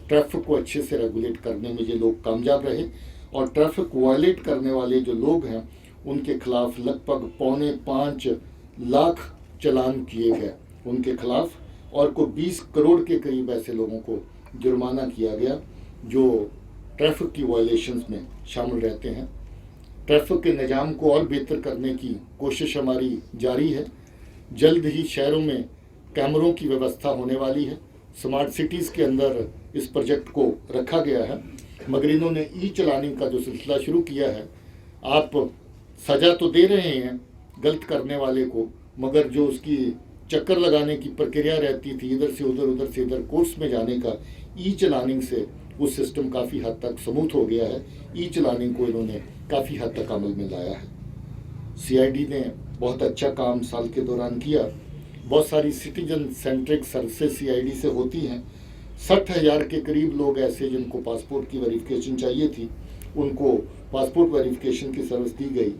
Traffic को अच्छे से रेगुलेट करने में ये लोग कामयाब रहे और ट्रैफिक वायलेट करने वाले जो लोग हैं उनके खिलाफ लगभग 4.5 लाख चालान किए गए उनके खिलाफ, और को 20 करोड़ के करीब ऐसे लोगों को जुर्माना किया गया जो ट्रैफिक की वायलेशंस में शामिल रहते हैं। ट्रैफिक के निज़ाम को और बेहतर करने की कोशिश हमारी जारी है। जल्द ही शहरों में कैमरों की व्यवस्था होने वाली है। स्मार्ट सिटीज़ के अंदर इस प्रोजेक्ट को रखा गया है, मगर इन्होंने ई चलानिंग का जो सिलसिला शुरू किया है, आप सज़ा तो दे रहे हैं गलत करने वाले को, मगर जो उसकी चक्कर लगाने की प्रक्रिया रहती थी इधर से इधर कोर्स में जाने का, ई चलानिंग से वो सिस्टम काफ़ी हद तक स्मूथ हो गया है। ई चलानिंग को इन्होंने काफ़ी हद तक अमल में लाया है। CID ने बहुत अच्छा काम साल के दौरान किया। बहुत सारी सिटीजन सेंट्रिक सर्विसेज CID से होती हैं। 60,000 के करीब लोग ऐसे जिनको पासपोर्ट की वेरिफिकेशन चाहिए थी, उनको पासपोर्ट वेरिफिकेशन की सर्विस दी गई,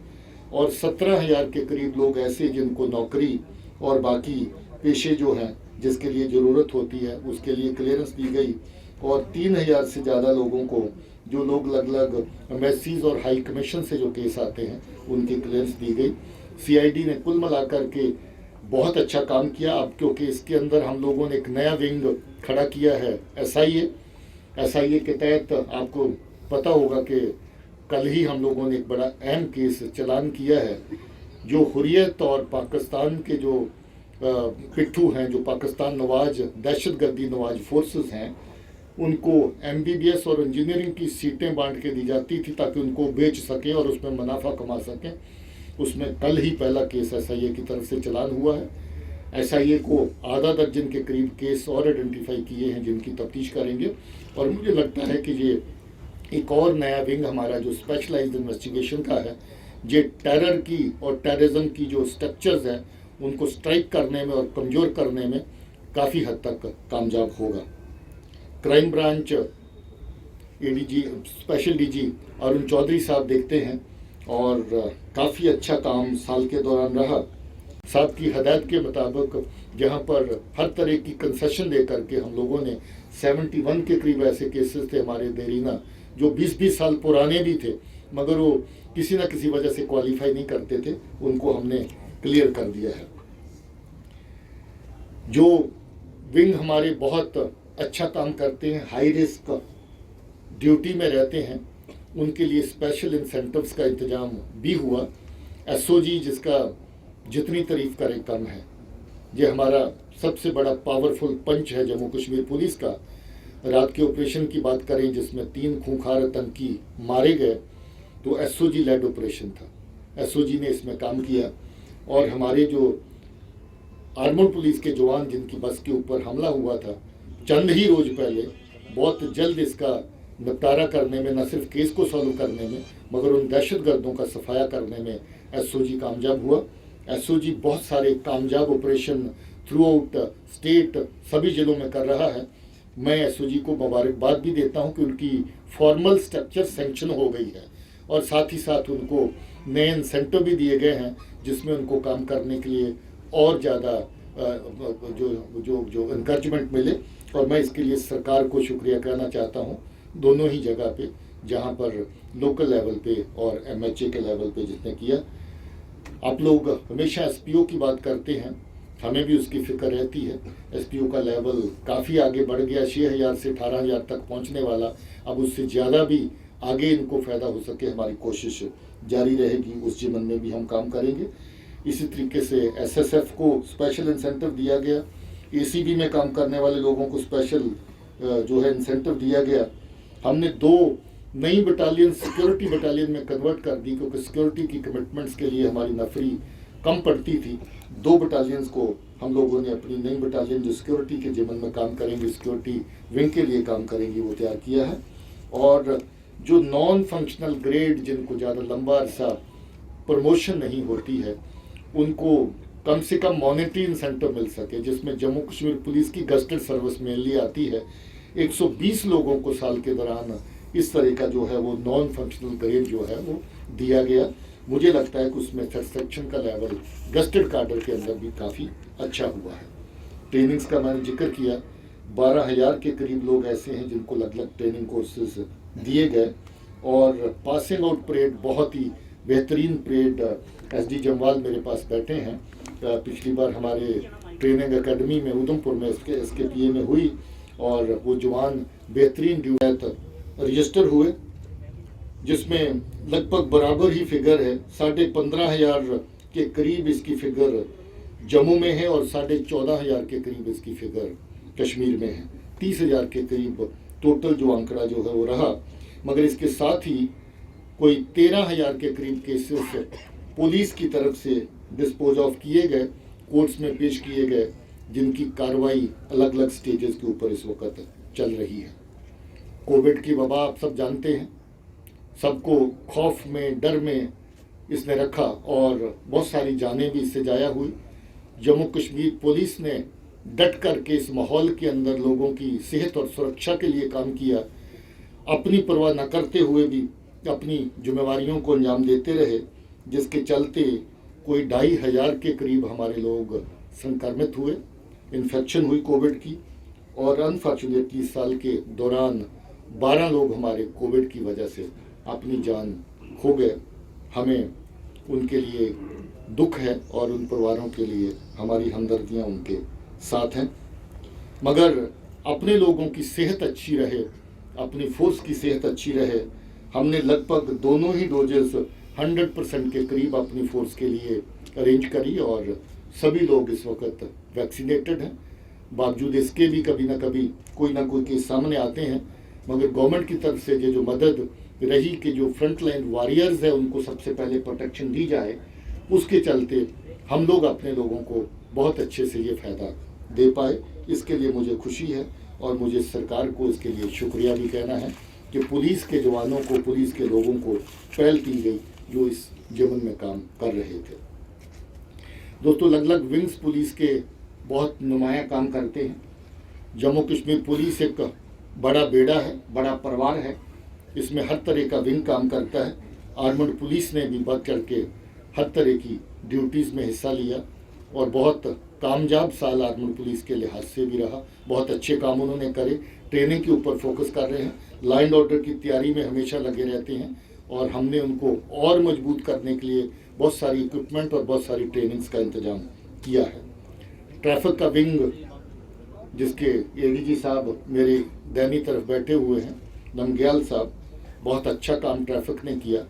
और 17,000 के करीब लोग ऐसे जिनको नौकरी और बाकी पेशे जो हैं जिसके लिए ज़रूरत होती है उसके लिए क्लियरेंस दी गई, और 3,000 से ज़्यादा लोगों को जो लोग अलग एम्बेसीज और हाई कमीशन से जो केस आते हैं उनकी क्लियरेंस दी गई। CID ने कुल मिलाकर के बहुत अच्छा काम किया। अब क्योंकि इसके अंदर हम लोगों ने एक नया विंग खड़ा किया है, SIA के तहत आपको पता होगा कि कल ही हम लोगों ने एक बड़ा अहम केस चलान किया है। जो हुर्रियत और पाकिस्तान के जो पिट्ठू हैं, जो पाकिस्तान नवाज दहशतगर्दी नवाज फोर्सेस हैं, उनको MBBS और इंजीनियरिंग की सीटें बांट के दी जाती थी ताकि उनको बेच सकें और उसमें मुनाफा कमा सकें। उसमें कल ही पहला केस SIA की तरफ से चलान हुआ है। SIA को आधा दर्जन के करीब केस और आइडेंटिफाई किए हैं जिनकी तफ्तीश करेंगे, और मुझे लगता है कि ये एक और नया विंग हमारा जो स्पेशलाइज्ड इन्वेस्टिगेशन का है, ये टेरर की और टेररिज्म की जो स्ट्रक्चर्स हैं उनको स्ट्राइक करने में और कमज़ोर करने में काफ़ी हद तक कामयाब होगा। Crime branch ADG special DG Arun Chaudhary साहब देखते हैं, और काफ़ी अच्छा काम साल के दौरान रहा। साहब की हदायत के मुताबिक जहाँ पर हर तरह की कंसेशन दे करके हम लोगों ने 71 के करीब ऐसे केसेस थे हमारे देरीना जो 20-20 साल पुराने भी थे, मगर वो किसी न किसी वजह से क्वालिफाई नहीं करते थे, उनको हमने क्लियर कर दिया है। जो विंग हमारे बहुत अच्छा काम करते हैं, हाई रिस्क ड्यूटी में रहते हैं, उनके लिए स्पेशल इंसेंटिव्स का इंतजाम भी हुआ। SOG जिसका जितनी तारीफ करे कम है, ये हमारा सबसे बड़ा पावरफुल पंच है जम्मू कश्मीर पुलिस का। रात के ऑपरेशन की बात करें जिसमें 3 खूंखार आतंकी मारे गए, तो SOG लेड ऑपरेशन था। SOG ने इसमें काम किया, और हमारे जो आर्मड पुलिस के जवान जिनकी बस के ऊपर हमला हुआ था चंद ही रोज पहले, बहुत जल्द इसका निपटारा करने में, न सिर्फ केस को सॉल्व करने में मगर उन दहशतगर्दों का सफाया करने में SOG कामयाब हुआ। SOG बहुत सारे कामयाब ऑपरेशन थ्रू आउट स्टेट सभी जिलों में कर रहा है। मैं SOG को मुबारकबाद भी देता हूं कि उनकी फॉर्मल स्ट्रक्चर सेंक्शन हो गई है, और साथ ही साथ उनको नए इंसेंटिव भी दिए गए हैं जिसमें उनको काम करने के लिए और ज़्यादा जो इनकरेजमेंट मिले। और मैं इसके लिए सरकार को शुक्रिया कहना चाहता हूँ दोनों ही जगह पे, जहाँ पर लोकल लेवल पे और MHA के लेवल पे जिसने किया। आप लोग हमेशा SPO की बात करते हैं, हमें भी उसकी फिक्र रहती है। SPO का लेवल काफ़ी आगे बढ़ गया, 6,000 से 18,000 तक पहुँचने वाला। अब उससे ज़्यादा भी आगे इनको फ़ायदा हो सके, हमारी कोशिश जारी रहेगी, उस जीवन में भी हम काम करेंगे। इसी तरीके से SSF को स्पेशल इंसेंटिव दिया गया, ACB में काम करने वाले लोगों को स्पेशल जो है इंसेंटिव दिया गया। हमने 2 नई बटालियन सिक्योरिटी बटालियन में कन्वर्ट कर दी, क्योंकि सिक्योरिटी की कमिटमेंट्स के लिए हमारी नफरी कम पड़ती थी। 2 बटालियंस को हम लोगों ने अपनी नई बटालियन जो सिक्योरिटी के जीवन में काम करेंगे, सिक्योरिटी विंग के लिए काम करेंगी, वो तैयार किया है। और जो नॉन फंक्शनल ग्रेड जिनको ज़्यादा लंबा अरसा प्रमोशन नहीं होती है, उनको कम से कम मॉनेटरी इंसेंटिव मिल सके, जिसमें जम्मू कश्मीर पुलिस की गस्टेड सर्विस मेनली आती है। 120 लोगों को साल के दौरान इस तरह का जो है वो नॉन फंक्शनल ग्रेड जो है वो दिया गया। मुझे लगता है कि उसमें सेटिस्फेक्शन का लेवल गस्टेड कार्डर के अंदर भी काफ़ी अच्छा हुआ है। ट्रेनिंग्स का मैंने जिक्र किया, 12,000 के करीब लोग ऐसे हैं जिनको अलग अलग ट्रेनिंग कोर्सेज दिए गए और पासिंग आउट परेड बहुत ही बेहतरीन परेड SD जम्वाल मेरे पास बैठे हैं। पिछली बार हमारे ट्रेनिंग एकेडमी में उधमपुर में SKPA में हुई और वो जवान बेहतरीन ड्यूट रजिस्टर हुए, जिसमें लगभग बराबर ही फिगर है। 15,500 के करीब इसकी फिगर जम्मू में है और 14,500 के करीब इसकी फिगर कश्मीर में है। 30,000 के करीब टोटल जो आंकड़ा जो है वो रहा। मगर इसके साथ ही कोई 13,000 के करीब केसेस पुलिस की तरफ से डिस्पोज ऑफ किए गए, कोर्ट्स में पेश किए गए, जिनकी कार्रवाई अलग अलग स्टेजेस के ऊपर इस वक्त चल रही है। कोविड की वबा आप सब जानते हैं, सबको खौफ में, डर में इसने रखा और बहुत सारी जानें भी इससे जाया हुई। जम्मू कश्मीर पुलिस ने डट करके इस माहौल के अंदर लोगों की सेहत और सुरक्षा के लिए काम किया, अपनी परवाह न करते हुए भी अपनी जिम्मेवारियों को अंजाम देते रहे, जिसके चलते कोई 2,500 के करीब हमारे लोग संक्रमित हुए, इन्फेक्शन हुई कोविड की। और अनफॉर्चुनेटली इस साल के दौरान 12 लोग हमारे कोविड की वजह से अपनी जान खो गए। हमें उनके लिए दुख है और उन परिवारों के लिए हमारी हमदर्दियां उनके साथ हैं। मगर अपने लोगों की सेहत अच्छी रहे, अपनी फोर्स की सेहत अच्छी रहे, हमने लगभग दोनों ही डोजेस 100% के करीब अपनी फोर्स के लिए अरेंज करी और सभी लोग इस वक्त वैक्सीनेटेड हैं। बावजूद इसके भी कभी ना कभी कोई ना कोई केस सामने आते हैं, मगर गवर्नमेंट की तरफ से जो मदद रही कि जो फ्रंट लाइन वॉरियर्स है उनको सबसे पहले प्रोटेक्शन दी जाए, उसके चलते हम लोग अपने लोगों को बहुत अच्छे से ये फ़ायदा दे पाए। इसके लिए मुझे खुशी है और मुझे सरकार को इसके लिए शुक्रिया भी कहना है कि पुलिस के जवानों को, पुलिस के लोगों को पहल दी गई जो इस जीवन में काम कर रहे थे। दोस्तों, अलग अलग विंग्स पुलिस के बहुत नुमाया काम करते हैं। जम्मू कश्मीर पुलिस एक बड़ा बेड़ा है, बड़ा परिवार है, इसमें हर तरह का विंग काम करता है। आर्मड पुलिस ने भी बढ़ चढ़ के हर तरह की ड्यूटीज़ में हिस्सा लिया और बहुत कामयाब साल आर्मड पुलिस के लिहाज से भी रहा। बहुत अच्छे काम उन्होंने करे, ट्रेनिंग के ऊपर फोकस कर रहे हैं, लॉ एंड ऑर्डर की तैयारी में हमेशा लगे रहते हैं और हमने उनको और मजबूत करने के लिए बहुत सारी इक्विपमेंट और बहुत सारी ट्रेनिंग्स का इंतजाम किया है। ट्रैफिक का विंग, जिसके ADG साहब मेरे दैनी तरफ बैठे हुए हैं, नमग्याल साहब, बहुत अच्छा काम ट्रैफिक ने किया।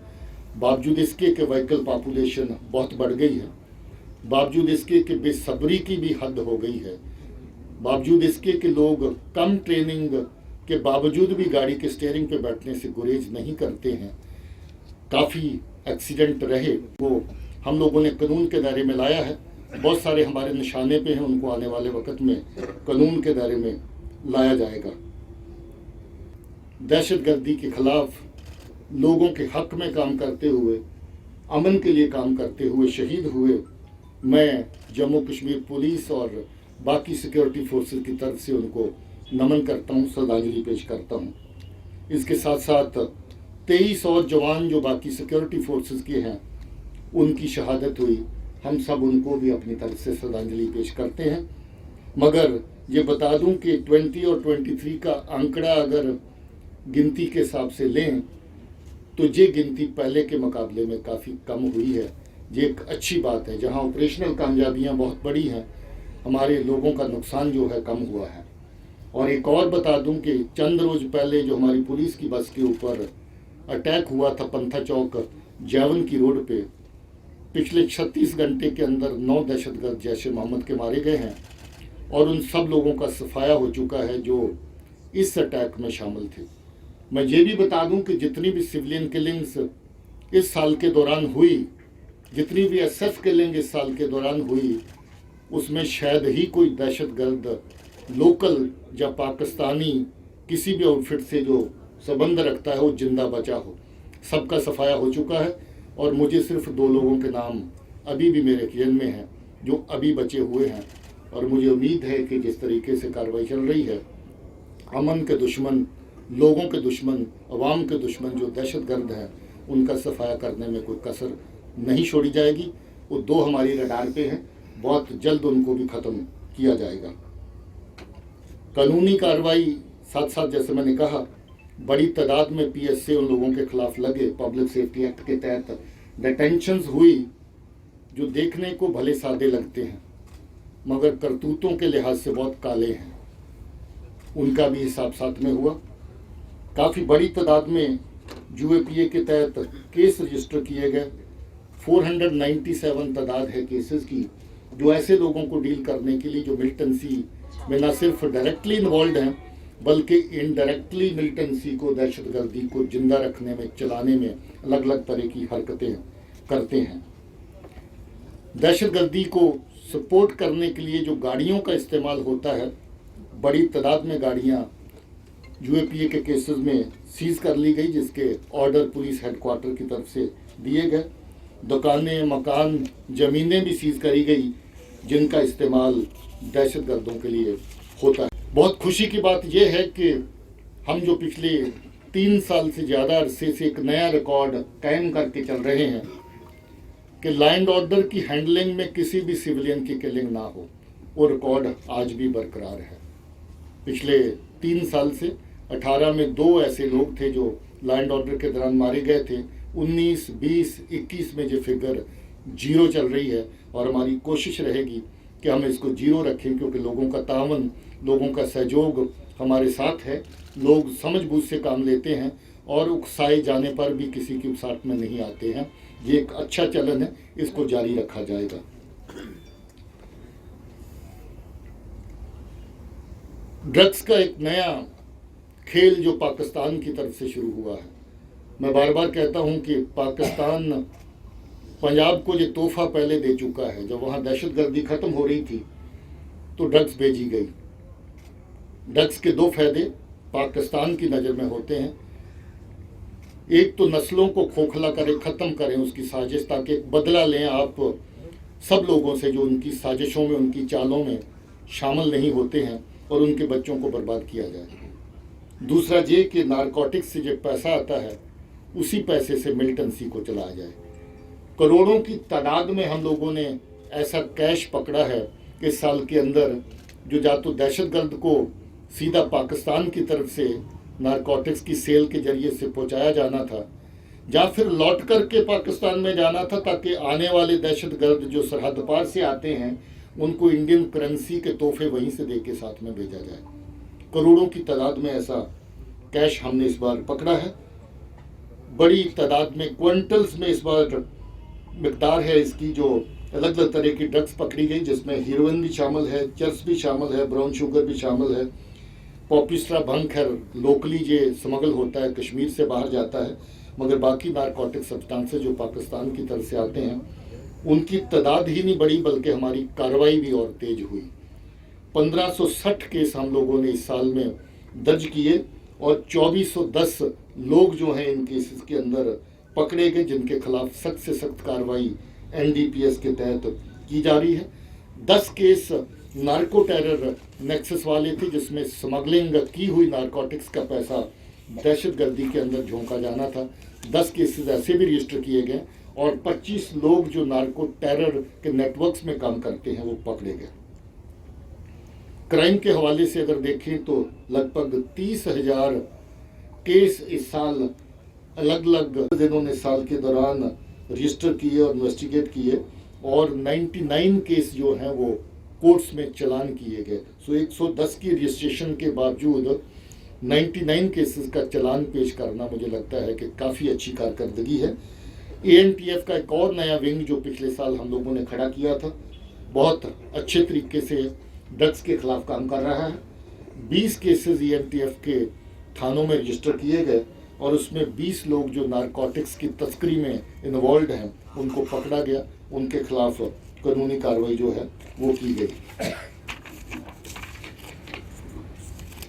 बावजूद इसके कि व्हीकल पॉपुलेशन बहुत बढ़ गई है, बावजूद इसके कि बेसब्री की भी हद हो गई है, बावजूद इसके कि लोग कम ट्रेनिंग के बावजूद भी गाड़ी के स्टीयरिंग पे बैठने से गुरेज नहीं करते हैं, काफ़ी एक्सीडेंट रहे, वो हम लोगों ने कानून के दायरे में लाया है। बहुत सारे हमारे निशाने पे हैं, उनको आने वाले वक्त में कानून के दायरे में लाया जाएगा। दहशतगर्दी के खिलाफ लोगों के हक में काम करते हुए, अमन के लिए काम करते हुए शहीद हुए, मैं जम्मू कश्मीर पुलिस और बाकी सिक्योरिटी फोर्सेस की तरफ से उनको नमन करता हूँ, श्रद्धांजलि पेश करता हूँ। इसके साथ साथ 23 और जवान जो बाकी सिक्योरिटी फोर्सेस के हैं उनकी शहादत हुई, हम सब उनको भी अपनी तरफ से श्रद्धांजलि पेश करते हैं। मगर ये बता दूं कि 20 और 23 का आंकड़ा अगर गिनती के हिसाब से लें तो ये गिनती पहले के मुकाबले में काफ़ी कम हुई है। ये एक अच्छी बात है। जहां ऑपरेशनल कामयाबियां बहुत बड़ी हैं, हमारे लोगों का नुकसान जो है कम हुआ है। और एक और बता दूं कि चंद रोज़ पहले जो हमारी पुलिस की बस के ऊपर अटैक हुआ था पंथा चौक जैवन की रोड पे, पिछले 36 घंटे के अंदर 9 दहशतगर्द जैश-ए मोहम्मद के मारे गए हैं और उन सब लोगों का सफाया हो चुका है जो इस अटैक में शामिल थे। मैं ये भी बता दूं कि जितनी भी सिविलियन किलिंग्स इस साल के दौरान हुई, जितनी भी SF किलिंग इस साल के दौरान हुई, उसमें शायद ही कोई दहशतगर्द लोकल या पाकिस्तानी किसी भी आउटफिट से जो संबंध रखता है वो जिंदा बचा हो। सबका सफाया हो चुका है और मुझे सिर्फ 2 लोगों के नाम अभी भी मेरे ख्याल में हैं जो अभी बचे हुए हैं। और मुझे उम्मीद है कि जिस तरीके से कार्रवाई चल रही है, अमन के दुश्मन, लोगों के दुश्मन, अवाम के दुश्मन जो दहशतगर्द हैं, उनका सफाया करने में कोई कसर नहीं छोड़ी जाएगी। वो 2 हमारी रडार पे हैं, बहुत जल्द उनको भी ख़त्म किया जाएगा। कानूनी कार्रवाई साथ साथ, जैसे मैंने कहा, बड़ी तादाद में PSA उन लोगों के खिलाफ लगे, पब्लिक सेफ्टी एक्ट के तहत डिटेंशंस हुई जो देखने को भले सादे लगते हैं मगर करतूतों के लिहाज से बहुत काले हैं, उनका भी हिसाब साथ में हुआ। काफ़ी बड़ी तादाद में जुए पिए के तहत केस रजिस्टर किए गए। 497 तादाद है केसेस की, जो ऐसे लोगों को डील करने के लिए जो मिलिटेंसी में न सिर्फ डायरेक्टली इन्वॉल्व हैं बल्कि इनडायरेक्टली मिलिटेंसी को, दहशतगर्दी को जिंदा रखने में, चलाने में अलग अलग तरह की हरकतें करते हैं। दहशतगर्दी को सपोर्ट करने के लिए जो गाड़ियों का इस्तेमाल होता है, बड़ी तादाद में गाड़ियां जुए पिए के केसेस में सीज कर ली गई, जिसके ऑर्डर पुलिस हेडक्वार्टर की तरफ से दिए गए। दुकानें, मकान, ज़मीनें भी सीज करी गई जिनका इस्तेमाल दहशतगर्दों के लिए होता है। बहुत खुशी की बात यह है कि हम जो पिछले 3 साल से ज़्यादा अरसे से एक नया रिकॉर्ड कायम करके चल रहे हैं कि लॉ एंड ऑर्डर की हैंडलिंग में किसी भी सिविलियन की किलिंग ना हो, वो रिकॉर्ड आज भी बरकरार है। पिछले 3 साल से 18 में 2 ऐसे लोग थे जो लॉ एंड ऑर्डर के दौरान मारे गए थे। 19, 20, 21 में जो फिगर 0 चल रही है और हमारी कोशिश रहेगी कि हम इसको 0 रखें, क्योंकि लोगों का तावन, लोगों का सहयोग हमारे साथ है। लोग समझबूझ से काम लेते हैं और उकसाए जाने पर भी किसी की उकसाहट में नहीं आते हैं। ये एक अच्छा चलन है, इसको जारी रखा जाएगा। ड्रग्स का एक नया खेल जो पाकिस्तान की तरफ से शुरू हुआ है। मैं बार बार कहता हूं कि पाकिस्तान पंजाब को ये तोहफा पहले दे चुका है। जब वहाँ दहशतगर्दी ख़त्म हो रही थी तो ड्रग्स भेजी गई। ड्रग्स के 2 फायदे पाकिस्तान की नज़र में होते हैं। एक तो नस्लों को खोखला करें, ख़त्म करें उसकी साजिश, ताकि एक बदला लें आप सब लोगों से जो उनकी साजिशों में, उनकी चालों में शामिल नहीं होते हैं, और उनके बच्चों को बर्बाद किया जाए। दूसरा ये कि नारकोटिक्स से जो पैसा आता है उसी पैसे से मिलिटेंसी को चलाया जाए। करोड़ों की तादाद में हम लोगों ने ऐसा कैश पकड़ा है इस साल के अंदर, जो या तो दहशतगर्द को सीधा पाकिस्तान की तरफ से नारकोटिक्स की सेल के जरिए से पहुंचाया जाना था, या फिर लौट कर के पाकिस्तान में जाना था, ताकि आने वाले दहशतगर्द जो सरहद पार से आते हैं उनको इंडियन करेंसी के तोहफे वहीं से दे के साथ में भेजा जाए। करोड़ों की तादाद में ऐसा कैश हमने इस बार पकड़ा है। बड़ी तादाद में, क्विंटल्स में इस बार मिकदार है इसकी, जो अलग अलग तरह की ड्रग्स पकड़ी गई, जिसमें हीरोइन भी शामिल है, चर्स भी शामिल है, ब्राउन शुगर भी शामिल है, पॉपिस्ट्रा भंग है। लोकली ये स्मगल होता है, कश्मीर से बाहर जाता है, मगर बाकी नारकोटिक सब्सटेंसेस जो पाकिस्तान की तरफ से आते हैं उनकी तादाद ही नहीं बढ़ी, बल्कि हमारी कार्रवाई भी और तेज हुई। 1560 केस हम लोगों ने इस साल में दर्ज किए और 2410 लोग जो हैं इन केसेस के अंदर पकड़े गए, जिनके खिलाफ सख्त से सख्त कार्रवाई NDPS के तहत की जा रही है। 10 केस नार्को टेरर नेक्सस वाले थे, जिसमें स्मगलिंग की हुई नारकोटिक्स का पैसा दहशतगर्दी के अंदर झोंका जाना था। 10 केसेस ऐसे भी रजिस्टर किए गए और 25 लोग जो नार्को टेरर के नेटवर्क्स में काम करते हैं वो पकड़े गए। क्राइम के हवाले से अगर देखें तो लगभग 30,000 केस इस साल अलग अलग दिनों ने साल के दौरान रजिस्टर किए और इन्वेस्टिगेट किए, और 99 केस जो हैं वो कोर्ट्स में चलान किए गए। सो 110 की रजिस्ट्रेशन के बावजूद 99 केसेस का चलान पेश करना मुझे लगता है कि काफ़ी अच्छी कारकर्दगी है। ANTF का एक और नया विंग जो पिछले साल हम लोगों ने खड़ा किया था, बहुत अच्छे तरीके से ड्रग्स के खिलाफ काम कर रहा है। 20 केसेस ANTF के थानों में रजिस्टर किए गए और उसमें 20 लोग जो नारकोटिक्स की तस्करी में इन्वॉल्व हैं उनको पकड़ा गया, उनके खिलाफ कानूनी कार्रवाई जो है वो की गई।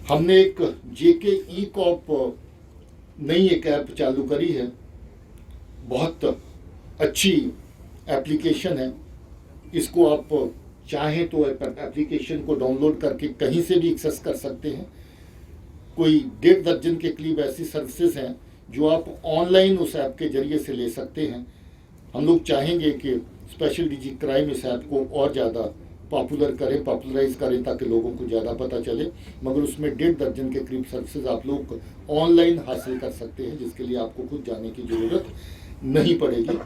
हमने एक JK E-Cop नई एक ऐप चालू करी है, बहुत अच्छी एप्लीकेशन है। इसको आप चाहें तो एप्लीकेशन को डाउनलोड करके कहीं से भी एक्सेस कर सकते हैं। कोई 1.5 दर्जन के करीब ऐसी सर्विसेज हैं जो आप ऑनलाइन उस ऐप के जरिए से ले सकते हैं। हम लोग चाहेंगे कि स्पेशल DG क्राइम इस ऐप को और ज़्यादा पॉपुलराइज करें ताकि लोगों को ज़्यादा पता चले। मगर उसमें 1.5 दर्जन के करीब सर्विसेज आप लोग ऑनलाइन हासिल कर सकते हैं, जिसके लिए आपको खुद जाने की ज़रूरत नहीं पड़ेगी।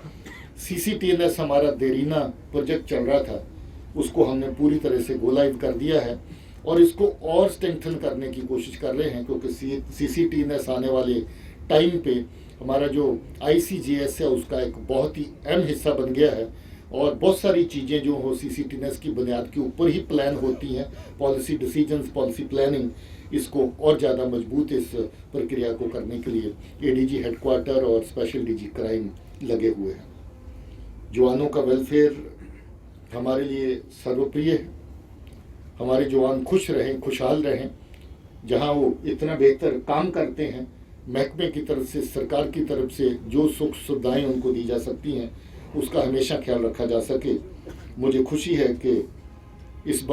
CCTNS हमारा देरीना प्रोजेक्ट चल रहा था, उसको हमने पूरी तरह से गो लाइव कर दिया है और इसको और स्ट्रेंथन करने की कोशिश कर रहे हैं, क्योंकि CCTNS आने वाले टाइम पे हमारा जो ICGS है उसका एक बहुत ही अहम हिस्सा बन गया है। और बहुत सारी चीज़ें जो हो CCTNS की बुनियाद के ऊपर ही प्लान होती हैं, पॉलिसी डिसीजंस, पॉलिसी प्लानिंग, इसको और ज़्यादा मजबूत इस प्रक्रिया को करने के लिए ADG हेडक्वार्टर और स्पेशल DG क्राइम लगे हुए हैं। जवानों का वेलफेयर हमारे लिए सर्वप्रिय है। हमारे जवान खुश रहें, खुशहाल रहें। जहां वो इतना बेहतर काम करते हैं, महकमे की तरफ से, सरकार की तरफ से जो सुख सुविधाएं उनको दी जा सकती हैं, उसका हमेशा ख्याल रखा जा सके। मुझे खुशी है कि इस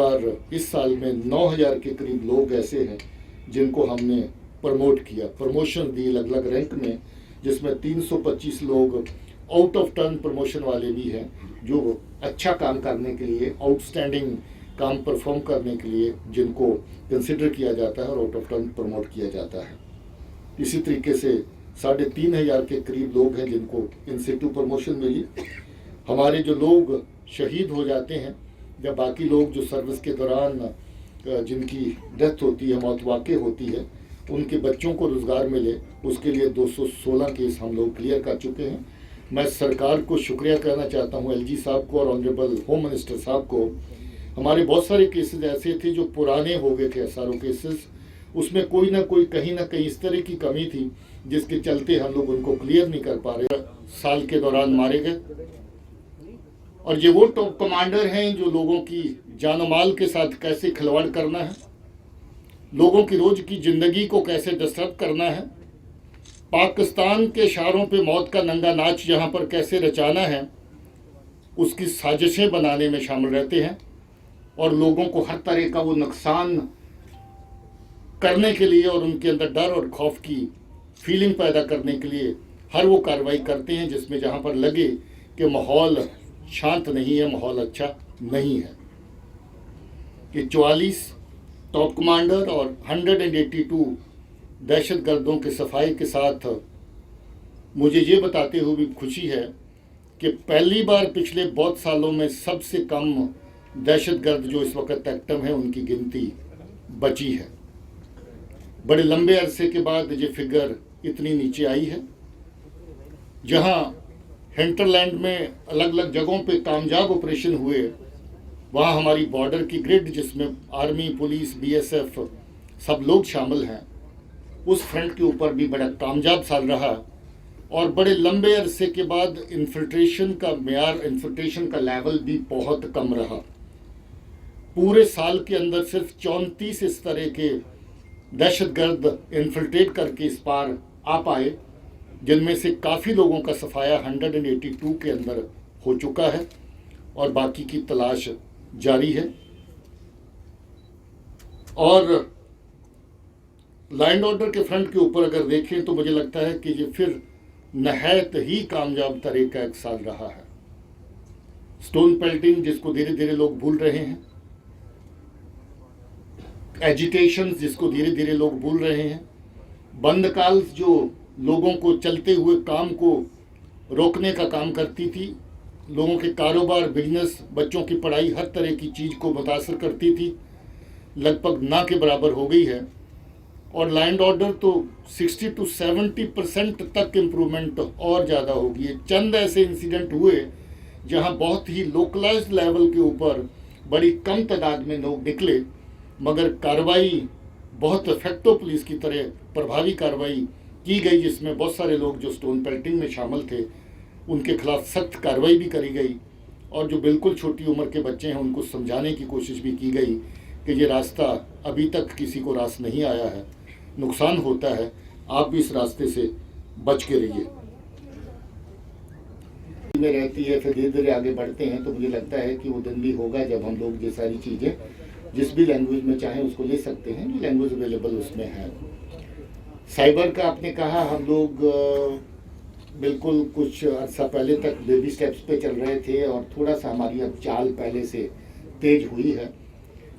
साल में 9000 के करीब लोग ऐसे हैं जिनको हमने प्रमोट किया, प्रमोशन दी अलग अलग रैंक में, जिसमें 325 लोग आउट ऑफ टर्न प्रमोशन वाले भी हैं, जो अच्छा काम करने के लिए, आउटस्टैंडिंग काम परफॉर्म करने के लिए जिनको कंसिडर किया जाता है और आउट ऑफ टर्न प्रमोट किया जाता है। इसी तरीके से 3500 के करीब लोग हैं जिनको इन सिटू प्रमोशन मिली। हमारे जो लोग शहीद हो जाते हैं या बाकी लोग जो सर्विस के दौरान जिनकी डेथ होती है, मौत वाक़ई होती है, उनके बच्चों को रोज़गार मिले, उसके लिए 216 केस हम लोग क्लियर कर चुके हैं। मैं सरकार को शुक्रिया कहना चाहता हूँ, LG साहब को और ऑनरेबल होम मिनिस्टर साहब को। हमारे बहुत सारे केसेस ऐसे थे जो पुराने हो गए थे, SRO केसेस, उसमें कोई ना कोई कहीं ना कहीं इस तरह की कमी थी जिसके चलते हम लोग उनको क्लियर नहीं कर पा रहे। साल के दौरान मारे गए और ये वो टॉप कमांडर हैं जो लोगों की जान माल के साथ कैसे खिलवाड़ करना है, लोगों की रोज की जिंदगी को कैसे डिस्टर्ब करना है, पाकिस्तान के इशारों पे मौत का नंगा नाच यहाँ पर कैसे रचाना है, उसकी साजिशें बनाने में शामिल रहते हैं और लोगों को हर तरह का वो नुकसान करने के लिए और उनके अंदर डर और खौफ की फीलिंग पैदा करने के लिए हर वो कार्रवाई करते हैं जिसमें जहाँ पर लगे कि माहौल शांत नहीं है, माहौल अच्छा नहीं है। कि 44 टॉप कमांडर और 182 दहशतगर्दों के सफाई के साथ मुझे ये बताते हुए भी खुशी है कि पहली बार पिछले बहुत सालों में सबसे कम दहशतगर्द जो इस वक्त एक्टिव हैं उनकी गिनती बची है। बड़े लंबे अरसे के बाद ये फिगर इतनी नीचे आई है। जहां हिंटरलैंड में अलग अलग जगहों पे कामयाब ऑपरेशन हुए, वहां हमारी बॉर्डर की ग्रिड जिसमें आर्मी, पुलिस, BSF सब लोग शामिल हैं, उस फ्रंट के ऊपर भी बड़ा कामयाब साल रहा और बड़े लंबे अरसे के बाद इन्फिल्ट्रेशन का मेयार, इन्फिल्ट्रेशन का लेवल भी बहुत कम रहा। पूरे साल के अंदर सिर्फ 34 इस तरह के दहशतगर्द इन्फिल्ट्रेट करके इस पार आ पाए, जिनमें से काफ़ी लोगों का सफाया 182 के अंदर हो चुका है और बाकी की तलाश जारी है। और लैंड ऑर्डर के फ्रंट के ऊपर अगर देखें तो मुझे लगता है कि ये फिर नहायत ही कामयाब तरह का एक साल रहा है। स्टोन पेल्टिंग जिसको धीरे धीरे लोग भूल रहे हैं, एजिटेशन जिसको धीरे धीरे लोग भूल रहे हैं, बंद काल जो लोगों को चलते हुए काम को रोकने का काम करती थी, लोगों के कारोबार, बिजनेस, बच्चों की पढ़ाई, हर तरह की चीज़ को मुतासर करती थी, लगभग ना के बराबर हो गई है। और लैंड ऑर्डर तो 60 to 70% तक इम्प्रूवमेंट और ज़्यादा होगी। चंद ऐसे इंसिडेंट हुए जहां बहुत ही लोकलाइज्ड लेवल के ऊपर बड़ी कम तादाद में लोग निकले, मगर कार्रवाई बहुत इफेक्टिव पुलिस की तरह प्रभावी कार्रवाई की गई, जिसमें बहुत सारे लोग जो स्टोन पेल्टिंग में शामिल थे उनके खिलाफ सख्त कार्रवाई भी करी गई और जो बिल्कुल छोटी उम्र के बच्चे हैं उनको समझाने की कोशिश भी की गई कि ये रास्ता अभी तक किसी को रास नहीं आया है, नुकसान होता है, आप भी इस रास्ते से बच के रहिए। में रहती है, फिर धीरे धीरे आगे बढ़ते हैं, तो मुझे लगता है कि वो दिन भी होगा जब हम लोग ये सारी चीज़ें जिस भी लैंग्वेज में चाहें उसको ले सकते हैं, जो लैंग्वेज अवेलेबल उसमें है। साइबर का आपने कहा, हम लोग बिल्कुल कुछ अर्सा पहले तक बेबी स्टेप्स पे चल रहे थे और थोड़ा सा हमारी अब चाल पहले से तेज हुई है।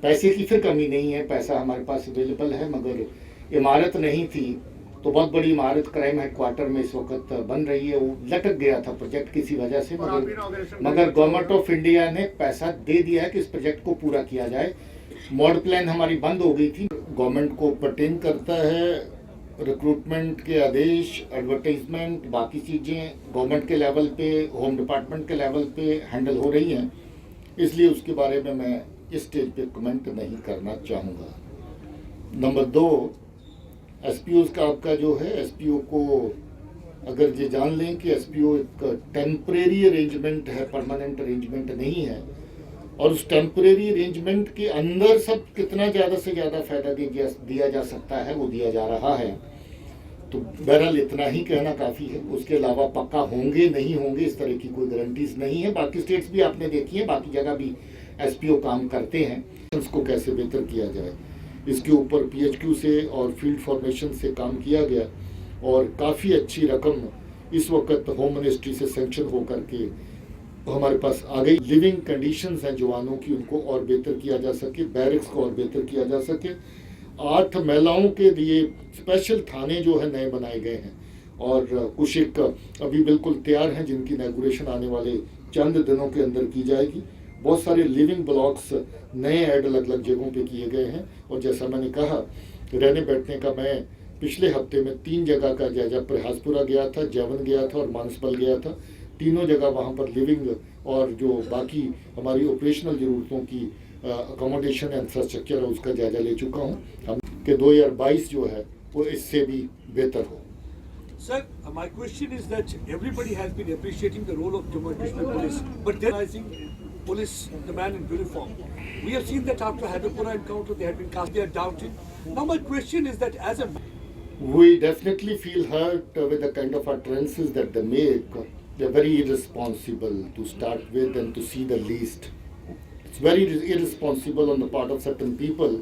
पैसे की फिर कमी नहीं है, पैसा हमारे पास अवेलेबल है, मगर इमारत नहीं थी तो बहुत बड़ी इमारत क्राइम हेडक्वार्टर में इस वक्त बन रही है। वो लटक गया था प्रोजेक्ट किसी वजह से, मगर गवर्नमेंट ऑफ इंडिया ने पैसा दे दिया है कि इस प्रोजेक्ट को पूरा किया जाए। मॉड प्लान हमारी बंद हो गई थी। गवर्नमेंट को पर्टेन करता है रिक्रूटमेंट के आदेश, एडवर्टाइजमेंट, बाकी चीज़ें गवर्नमेंट के लेवल पे, होम डिपार्टमेंट के लेवल पे हैंडल हो रही हैं, इसलिए उसके बारे में मैं इस स्टेज पे कमेंट नहीं करना चाहूँगा। नंबर 2, एसपीओ का आपका जो है, एसपीओ को अगर ये जान लें कि एसपीओ एक टेम्परेरी अरेंजमेंट है, परमानेंट अरेंजमेंट नहीं है, और उस टेम्परेरी अरेंजमेंट के अंदर सब कितना ज़्यादा से ज़्यादा फायदा दिया जा सकता है वो दिया जा रहा है। तो बहरहाल इतना ही कहना काफ़ी है। उसके अलावा पक्का होंगे नहीं होंगे इस तरह की कोई गारंटीज नहीं है। बाकी स्टेट्स भी आपने देखी है, बाकी जगह भी एसपीओ काम करते हैं। इसको कैसे बेहतर किया जाए, इसके ऊपर पीएचक्यू से और फील्ड फॉर्मेशन से काम किया गया, और काफ़ी अच्छी रकम इस वक्त होम मिनिस्ट्री से सेंक्शन होकर के हमारे पास आ गई। लिविंग कंडीशंस हैं जवानों की, उनको और बेहतर किया जा सके, बैरिक्स को और बेहतर किया जा सके। 8 महिलाओं के लिए स्पेशल थाने जो है नए बनाए गए हैं, और कुछ एक अभी बिल्कुल तैयार हैं जिनकी इनॉग्रेशन आने वाले चंद दिनों के अंदर की जाएगी। बहुत सारे लिविंग ब्लॉक्स नए ऐड अलग अलग जगहों पे किए गए हैं। और जैसा मैंने कहा, रहने बैठने का मैं पिछले हफ्ते में 3 जगह का जायजा, प्रयासपुरा गया था, जैवन गया था और मानसबल गया था। तीनों जगह वहाँ पर लिविंग और जो बाकी हमारी ऑपरेशनल ज़रूरतों की अकोमोडेशन इंफ्रास्ट्रक्चर है उसका जायजा ले चुका हूँ। हम कि 2022 जो है वो इससे भी बेहतर हो। Sir, my question is that everybody has been appreciating the role of Jammu and Kashmir police, but then I think police, the man in uniform. We have seen that after Hyderpura encounter, they have been cast, they are doubted. Now my question is that as a we definitely feel hurt with the kind of utterances that they make. They're very irresponsible to start with and to see the least. It's very irresponsible on the part of certain people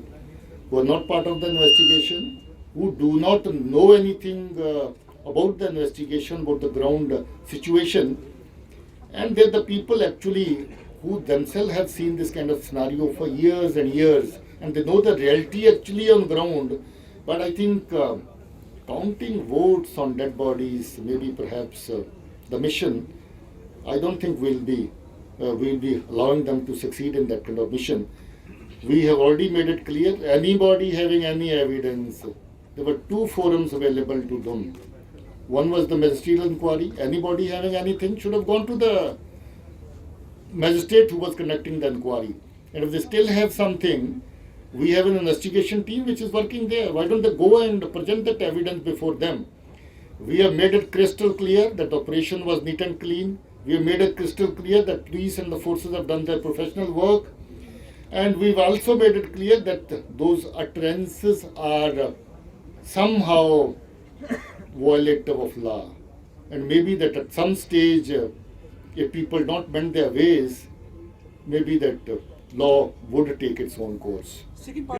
who are not part of the investigation, who do not know anything about the investigation, about the ground situation, and they're the people actually who themselves have seen this kind of scenario for years and years, and they know the reality actually on ground. But I think counting votes on dead bodies, maybe perhaps the mission, I don't think we'll be allowing them to succeed in that kind of mission. We have already made it clear, anybody having any evidence, there were 2 forums available to them. One was the magisterial inquiry. Anybody having anything should have gone to the magistrate who was conducting the inquiry. And if they still have something, we have an investigation team which is working there. Why don't they go and present that evidence before them? We have made it crystal clear that the operation was neat and clean. We have made it crystal clear that police and the forces have done their professional work. And we've also made it clear that those utterances are somehow violative of law. And maybe that at some stage, if people not bend their ways, maybe that law would take its own course. second part